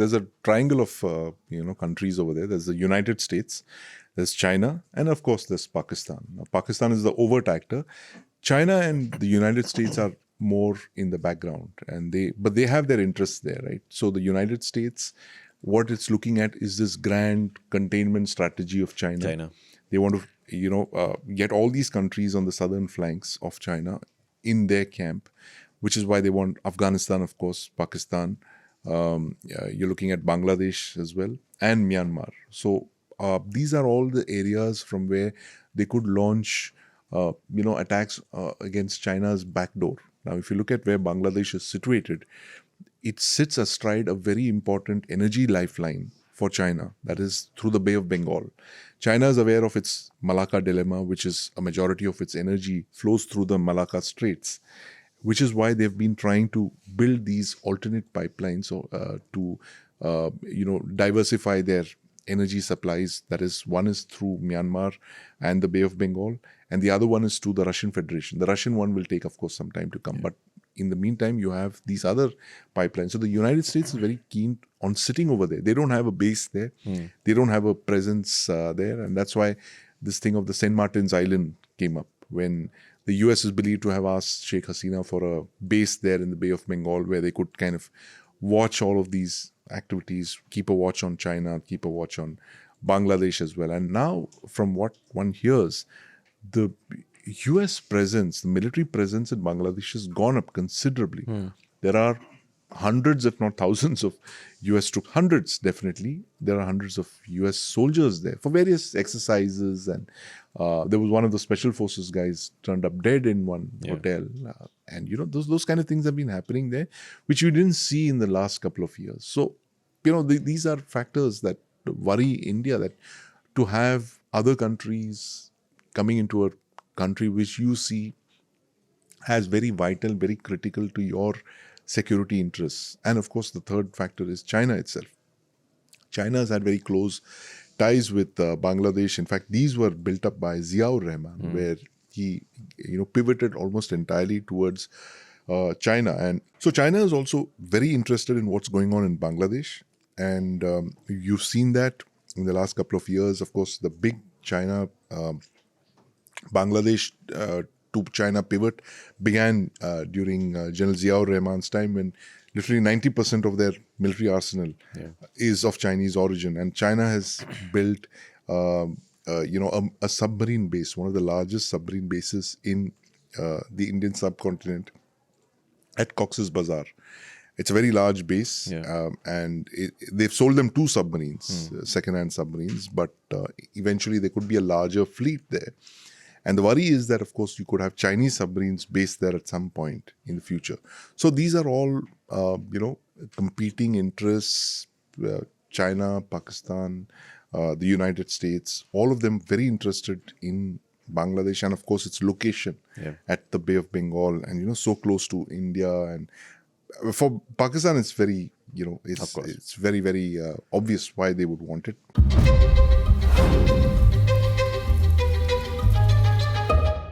there's a triangle of countries over there. There's the United States, there's China, and of course there's Pakistan. Now, Pakistan is the overt actor. China and the United States are more in the background, but they have their interests there, right? So the United States, what it's looking at is this grand containment strategy of China. They want to, get all these countries on the southern flanks of China in their camp, which is why they want Afghanistan, of course, Pakistan. You're looking at Bangladesh as well, and Myanmar. So these are all the areas from where they could launch, attacks against China's backdoor. Now, if you look at where Bangladesh is situated, it sits astride a very important energy lifeline for China, that is through the Bay of Bengal. China is aware of its Malacca dilemma, which is a majority of its energy flows through the Malacca Straits, which is why they've been trying to build these alternate pipelines to diversify their energy supplies. That is, one is through Myanmar and the Bay of Bengal, and the other one is to the Russian Federation. The Russian one will take, of course, some time to come, but in the meantime, you have these other pipelines. So the United States is very keen on sitting over there. They don't have a base there. They don't have a presence there. And that's why this thing of the St. Martin's Island came up, when the US is believed to have asked Sheikh Hasina for a base there in the Bay of Bengal, where they could kind of watch all of these activities, keep a watch on China, keep a watch on Bangladesh as well. And now, from what one hears, the US presence, the military presence in Bangladesh has gone up considerably. There are hundreds, if not thousands, of US troops. Hundreds, definitely. There are hundreds of US soldiers there for various exercises. And there was one of the special forces guys turned up dead in one hotel. And, those kind of things have been happening there, which you didn't see in the last couple of years. So, these are factors that worry India, that to have other countries coming into a country which you see as very vital, very critical to your security interests. And of course, the third factor is China itself. China has had very close ties with Bangladesh. In fact, these were built up by Ziaur Rahman, where he pivoted almost entirely towards China. And so China is also very interested in what's going on in Bangladesh. And you've seen that in the last couple of years. Of course, the big China Bangladesh to China pivot began during General Ziaur Rahman's time, when literally 90% of their military arsenal is of Chinese origin. And China has built a submarine base, one of the largest submarine bases in the Indian subcontinent, at Cox's Bazar. It's a very large base, and they've sold them 2 submarines, second-hand submarines, but eventually there could be a larger fleet there. And the worry is that, of course, you could have Chinese submarines based there at some point in the future. So these are all, competing interests. China, Pakistan, the United States, all of them very interested in Bangladesh, and of course its location at the Bay of Bengal, and so close to India. And for Pakistan, it's very, it's very, very obvious why they would want it.